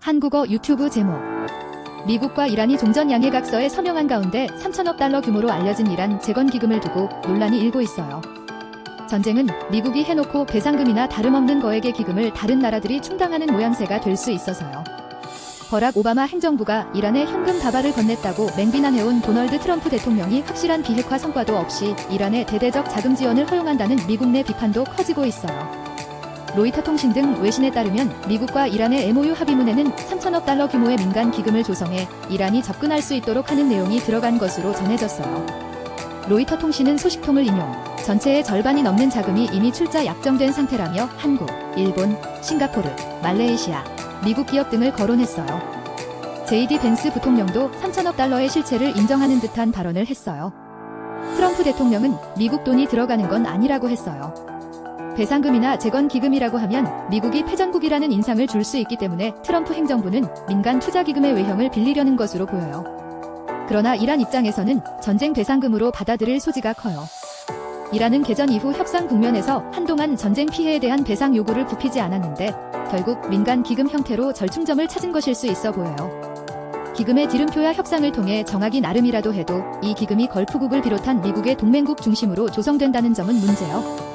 한국어 유튜브 제목. 미국과 이란이 종전 양해각서에 서명한 가운데 3천억 달러 규모로 알려진 이란 재건기금을 두고 논란이 일고 있어요. 전쟁은 미국이 해놓고 배상금이나 다름없는 거액의 기금을 다른 나라들이 충당하는 모양새가 될 수 있어서요. 버락 오바마 행정부가 이란에 현금 다발을 건넸다고 맹비난해온 도널드 트럼프 대통령이 확실한 비핵화 성과도 없이 이란에 대대적 자금 지원을 허용한다는 미국 내 비판도 커지고 있어요. 로이터 통신 등 외신에 따르면 미국과 이란의 MOU 합의문에는 3천억 달러 규모의 민간 기금을 조성해 이란이 접근할 수 있도록 하는 내용이 들어간 것으로 전해졌어요. 로이터 통신은 소식통을 인용, 전체의 절반이 넘는 자금이 이미 출자 약정된 상태라며 한국, 일본, 싱가포르, 말레이시아, 미국 기업 등을 거론했어요. JD 벤스 부통령도 3천억 달러의 실체를 인정하는 듯한 발언을 했어요. 트럼프 대통령은 미국 돈이 들어가는 건 아니라고 했어요. 배상금이나 재건기금이라고 하면 미국이 패전국이라는 인상을 줄 수 있기 때문에 트럼프 행정부는 민간 투자기금의 외형을 빌리려는 것으로 보여요. 그러나 이란 입장에서는 전쟁 배상금으로 받아들일 소지가 커요. 이란은 개전 이후 협상 국면에서 한동안 전쟁 피해에 대한 배상 요구를 굽히지 않았는데 결국 민간 기금 형태로 절충점을 찾은 것일 수 있어 보여요. 기금의 디름표야 협상을 통해 정하기 나름이라도 해도 이 기금이 걸프국을 비롯한 미국의 동맹국 중심으로 조성된다는 점은 문제요.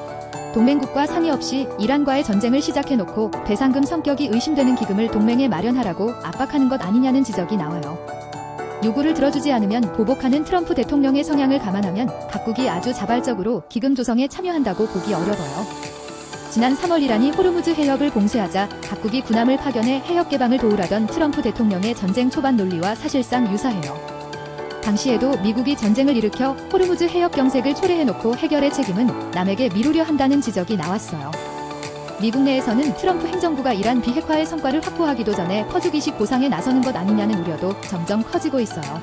동맹국과 상의 없이 이란과의 전쟁을 시작해놓고 배상금 성격이 의심되는 기금을 동맹에 마련하라고 압박하는 것 아니냐는 지적이 나와요. 요구를 들어주지 않으면 보복하는 트럼프 대통령의 성향을 감안하면 각국이 아주 자발적으로 기금 조성에 참여한다고 보기 어려워요. 지난 3월 이란이 호르무즈 해협을 봉쇄하자 각국이 군함을 파견해 해협 개방을 도우라던 트럼프 대통령의 전쟁 초반 논리와 사실상 유사해요. 당시에도 미국이 전쟁을 일으켜 호르무즈 해협 경색을 초래해놓고 해결의 책임은 남에게 미루려 한다는 지적이 나왔어요. 미국 내에서는 트럼프 행정부가 이란 비핵화의 성과를 확보하기도 전에 퍼주기식 보상에 나서는 것 아니냐는 우려도 점점 커지고 있어요.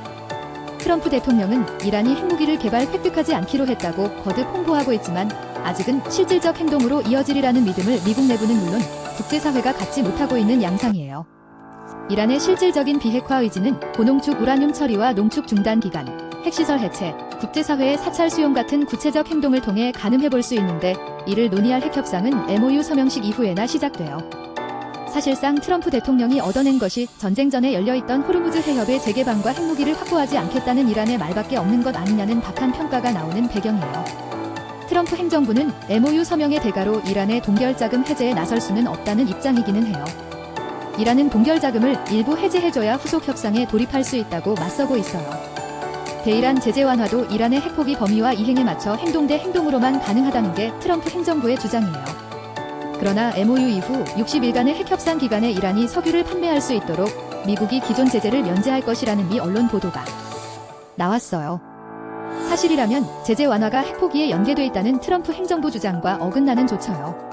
트럼프 대통령은 이란이 핵무기를 개발 획득하지 않기로 했다고 거듭 홍보하고 있지만 아직은 실질적 행동으로 이어지리라는 믿음을 미국 내부는 물론 국제사회가 갖지 못하고 있는 양상이에요. 이란의 실질적인 비핵화 의지는 고농축 우라늄 처리와 농축 중단 기간, 핵시설 해체, 국제사회의 사찰 수용 같은 구체적 행동을 통해 가늠해볼 수 있는데 이를 논의할 핵협상은 MOU 서명식 이후에나 시작돼요. 사실상 트럼프 대통령이 얻어낸 것이 전쟁 전에 열려있던 호르무즈 해협의 재개방과 핵무기를 확보하지 않겠다는 이란의 말밖에 없는 것 아니냐는 박한 평가가 나오는 배경이에요. 트럼프 행정부는 MOU 서명의 대가로 이란의 동결자금 해제에 나설 수는 없다는 입장이기는 해요. 이란은 동결자금을 일부 해제해줘야 후속 협상에 돌입할 수 있다고 맞서고 있어요. 대이란 제재 완화도 이란의 핵포기 범위와 이행에 맞춰 행동 대 행동으로만 가능하다는 게 트럼프 행정부의 주장이에요. 그러나 MOU 이후 60일간의 핵협상 기간에 이란이 석유를 판매할 수 있도록 미국이 기존 제재를 면제할 것이라는 미 언론 보도가 나왔어요. 사실이라면 제재 완화가 핵포기에 연계돼 있다는 트럼프 행정부 주장과 어긋나는 조처요.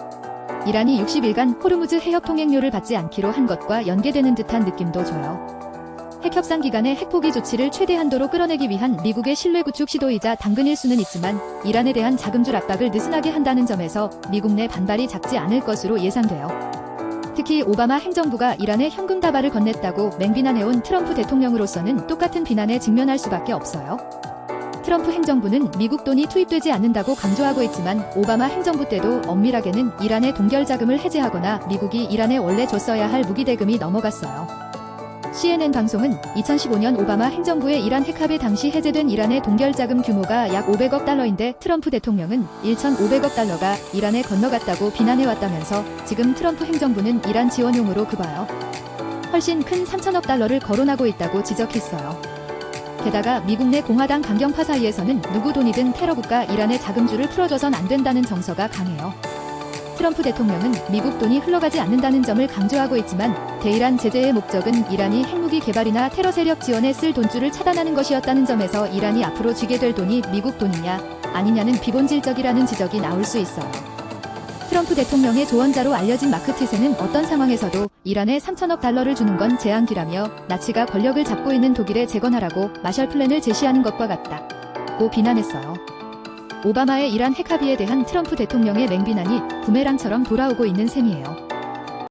이란이 60일간 호르무즈 해협 통행료를 받지 않기로 한 것과 연계되는 듯한 느낌도 줘요. 핵협상 기간에 핵포기 조치를 최대 한도로 끌어내기 위한 미국의 신뢰 구축 시도이자 당근일 수는 있지만 이란에 대한 자금줄 압박을 느슨하게 한다는 점에서 미국 내 반발이 작지 않을 것으로 예상돼요. 특히 오바마 행정부가 이란에 현금 다발을 건넸다고 맹비난해온 트럼프 대통령으로서는 똑같은 비난에 직면할 수밖에 없어요. 트럼프 행정부는 미국 돈이 투입되지 않는다고 강조하고 있지만 오바마 행정부 때도 엄밀하게는 이란의 동결 자금을 해제하거나 미국이 이란에 원래 줬어야 할 무기 대금이 넘어갔어요. CNN 방송은 2015년 오바마 행정부의 이란 핵합의 당시 해제된 이란의 동결 자금 규모가 약 500억 달러인데 트럼프 대통령은 1,500억 달러가 이란에 건너갔다고 비난해왔다면서 지금 트럼프 행정부는 이란 지원용으로 급여요. 훨씬 큰 3천억 달러를 거론하고 있다고 지적했어요. 게다가 미국 내 공화당 강경파 사이에서는 누구 돈이든 테러국가 이란의 자금줄을 풀어줘선 안 된다는 정서가 강해요. 트럼프 대통령은 미국 돈이 흘러가지 않는다는 점을 강조하고 있지만 대이란 제재의 목적은 이란이 핵무기 개발이나 테러 세력 지원에 쓸 돈줄을 차단하는 것이었다는 점에서 이란이 앞으로 쥐게 될 돈이 미국 돈이냐 아니냐는 비본질적이라는 지적이 나올 수 있어요. 트럼프 대통령의 조언자로 알려진 마크 티세는 어떤 상황에서도 이란에 3천억 달러를 주는 건 제한기라며 나치가 권력을 잡고 있는 독일에 재건하라고 마셜 플랜을 제시하는 것과 같다고 비난했어요. 오바마의 이란 핵합의에 대한 트럼프 대통령의 맹비난이 부메랑처럼 돌아오고 있는 셈이에요.